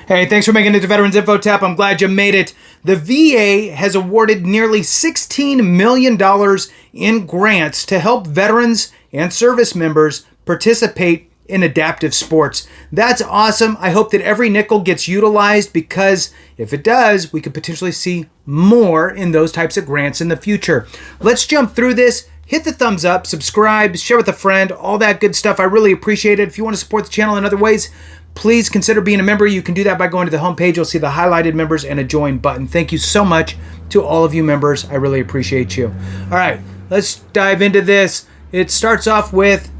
Hey, thanks for making it to Veterans Info Tap. I'm glad you made it. The VA has awarded nearly $16 million in grants to help veterans and service members participate in adaptive sports. That's awesome. I hope that every nickel gets utilized, because if it does, we could potentially see more in those types of grants in the future. Let's jump through this. Hit the thumbs up, subscribe, share with a friend, all that good stuff. I really appreciate it. If you want to support the channel in other ways, please consider being a member. You can do that by going to the homepage. You'll see the highlighted members and a join button. Thank you so much to all of you members. I really appreciate you. All right, let's dive into this. It starts off with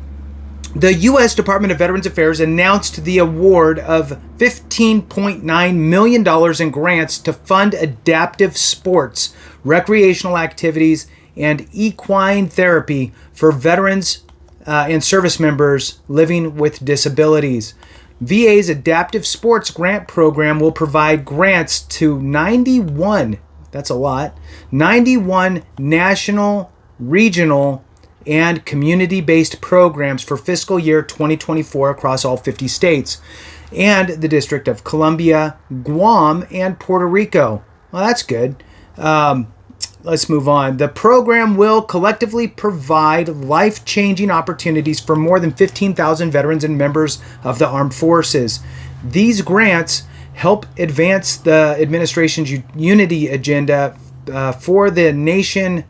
the U.S. Department of Veterans Affairs announced the award of $15.9 million in grants to fund adaptive sports, recreational activities, and equine therapy for veterans and service members living with disabilities. VA's Adaptive Sports Grant Program will provide grants to 91, that's a lot, 91 national, regional, and community-based programs for fiscal year 2024 across all 50 states and the District of Columbia, Guam, and Puerto Rico. Well, that's good. Let's move on. The program will collectively provide life-changing opportunities for more than 15,000 veterans and members of the armed forces. These grants help advance the administration's unity agenda for the nation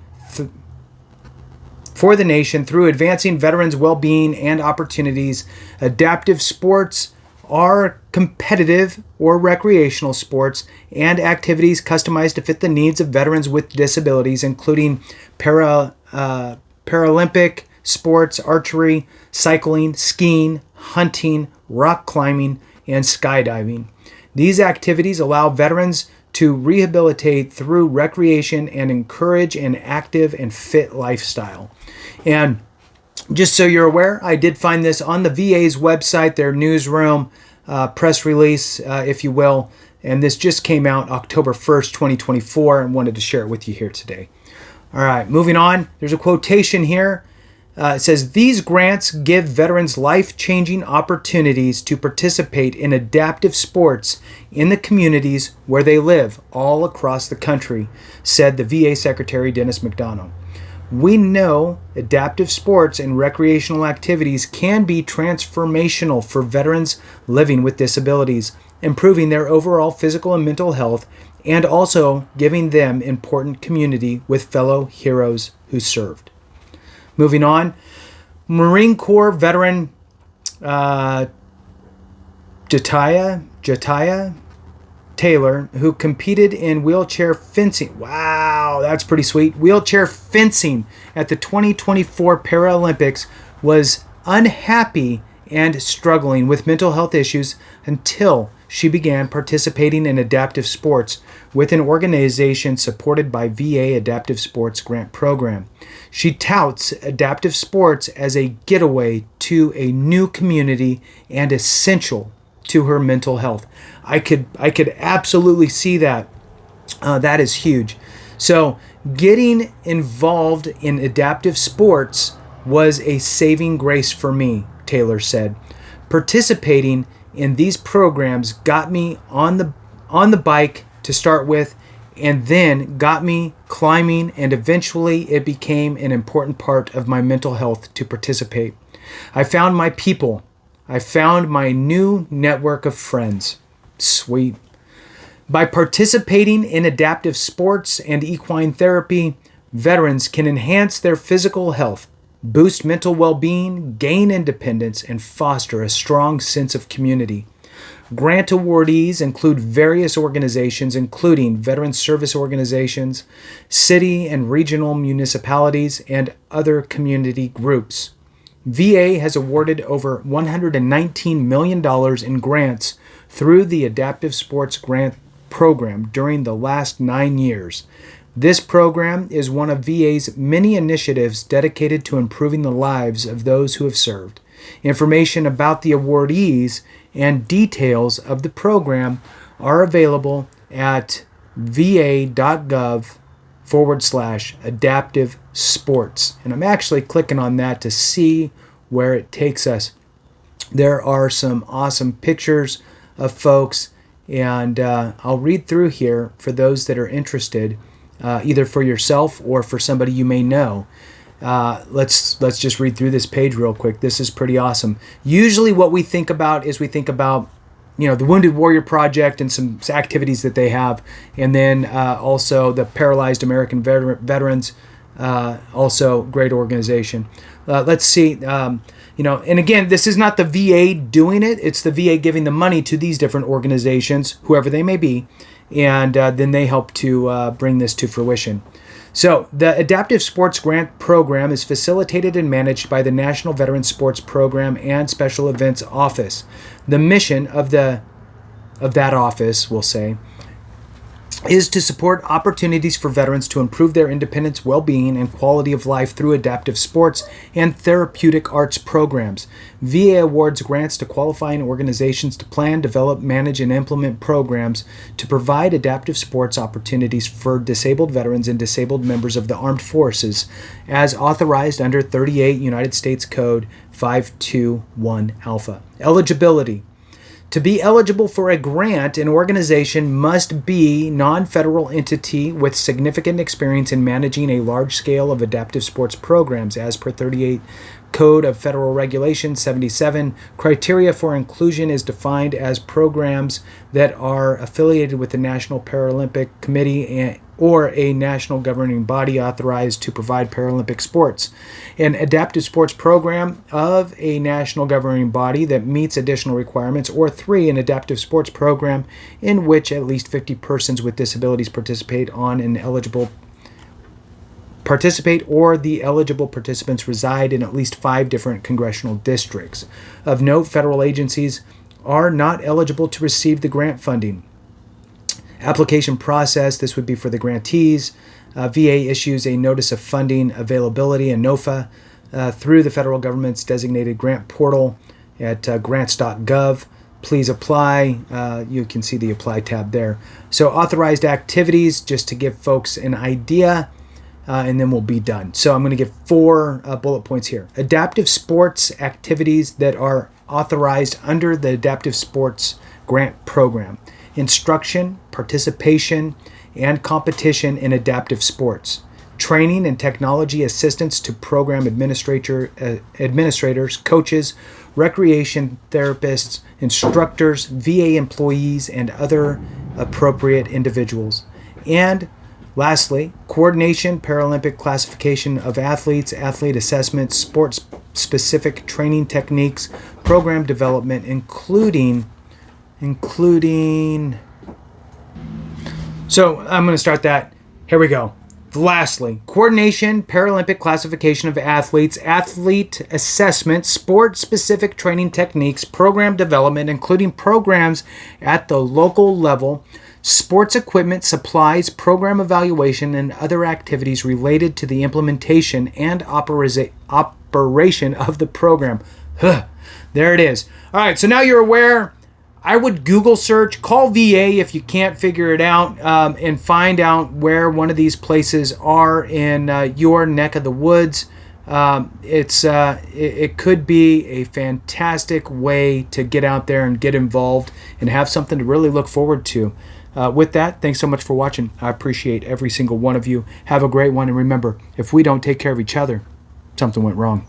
through advancing veterans' well-being and opportunities. Adaptive sports are competitive or recreational sports and activities customized to fit the needs of veterans with disabilities, including Paralympic sports, archery, cycling, skiing, hunting, rock climbing, and skydiving. These activities allow veterans to rehabilitate through recreation and encourage an active and fit lifestyle. And just so you're aware, I did find this on the VA's website, their newsroom, press release, if you will. And this just came out October 1st, 2024, and wanted to share it with you here today. All right, moving on. There's a quotation here. It says, "These grants give veterans life-changing opportunities to participate in adaptive sports in the communities where they live all across the country," said the VA Secretary Dennis McDonough. "We know adaptive sports and recreational activities can be transformational for veterans living with disabilities, improving their overall physical and mental health, and also giving them important community with fellow heroes who served." Moving on, Marine Corps veteran Jatiah Taylor, who competed in wheelchair fencing. Wow, that's pretty sweet. Wheelchair fencing at the 2024 Paralympics, was unhappy and struggling with mental health issues until she began participating in adaptive sports with an organization supported by VA Adaptive Sports Grant Program. She touts adaptive sports as a getaway to a new community and essential to her mental health. I could absolutely see that. That is huge. So getting involved in adaptive sports was a saving grace for me, Taylor said. Participating in these programs got me on the bike to start with, and then got me climbing, and eventually it became an important part of my mental health to participate. I found my people. I found my new network of friends. Sweet. By participating in adaptive sports and equine therapy, veterans can enhance their physical health, boost mental well-being, gain independence, and foster a strong sense of community. Grant awardees include various organizations, including veteran service organizations, city and regional municipalities, and other community groups. VA has awarded over $119 million in grants through the Adaptive Sports Grant Program during the last 9 years. This program is one of VA's many initiatives dedicated to improving the lives of those who have served. Information about the awardees and details of the program are available at va.gov/adaptive sports. And I'm actually clicking on that to see where it takes us. There are some awesome pictures of folks And I'll read through here for those that are interested, either for yourself or for somebody you may know. Let's just read through this page real quick. This is pretty awesome. Usually what we think about is the Wounded Warrior Project and some activities that they have, and then also the Paralyzed American Veterans, also great organization. Let's see, and again, this is not the VA doing it. It's the VA giving the money to these different organizations, whoever they may be, and then they help to bring this to fruition. So the Adaptive Sports Grant Program is facilitated and managed by the National Veteran Sports Program and Special Events Office. The mission of that office, we'll say, is to support opportunities for veterans to improve their independence, well-being, and quality of life through adaptive sports and therapeutic arts programs. VA awards grants to qualifying organizations to plan, develop, manage, and implement programs to provide adaptive sports opportunities for disabled veterans and disabled members of the armed forces, as authorized under 38 United States Code 521 Alpha. Eligibility. To be eligible for a grant, an organization must be a non-federal entity with significant experience in managing a large scale of adaptive sports programs, as per 38 Code of Federal Regulations 77. Criteria for inclusion is defined as programs that are affiliated with the National Paralympic Committee or a national governing body authorized to provide Paralympic sports. An adaptive sports program of a national governing body that meets additional requirements, or 3, an adaptive sports program in which at least 50 persons with disabilities participate or the eligible participants reside in at least 5 different congressional districts. Of note, federal agencies are not eligible to receive the grant funding. Application process, this would be for the grantees. VA issues a notice of funding availability, a NOFA, through the federal government's designated grant portal at grants.gov. Please apply. You can see the apply tab there. So authorized activities, just to give folks an idea, and then we'll be done. So I'm going to give 4 bullet points here. Adaptive sports activities that are authorized under the Adaptive Sports Grant Program. Instruction, participation, and competition in adaptive sports. Training and technology assistance to program administrators, coaches, recreation therapists, instructors, VA employees, and other appropriate individuals. And lastly, coordination, Paralympic classification of athletes, athlete assessment, sports-specific training techniques, program development, including. So I'm going to start that. Here we go. Lastly, coordination, Paralympic classification of athletes, athlete assessment, sport-specific training techniques, program development, including programs at the local level, sports equipment, supplies, program evaluation, and other activities related to the implementation and operation of the program. There it is. All right, so now you're aware. I would Google search, call VA if you can't figure it out, and find out where one of these places are in your neck of the woods. It could be a fantastic way to get out there and get involved and have something to really look forward to. With that, thanks so much for watching. I appreciate every single one of you. Have a great one, and remember, if we don't take care of each other, something went wrong.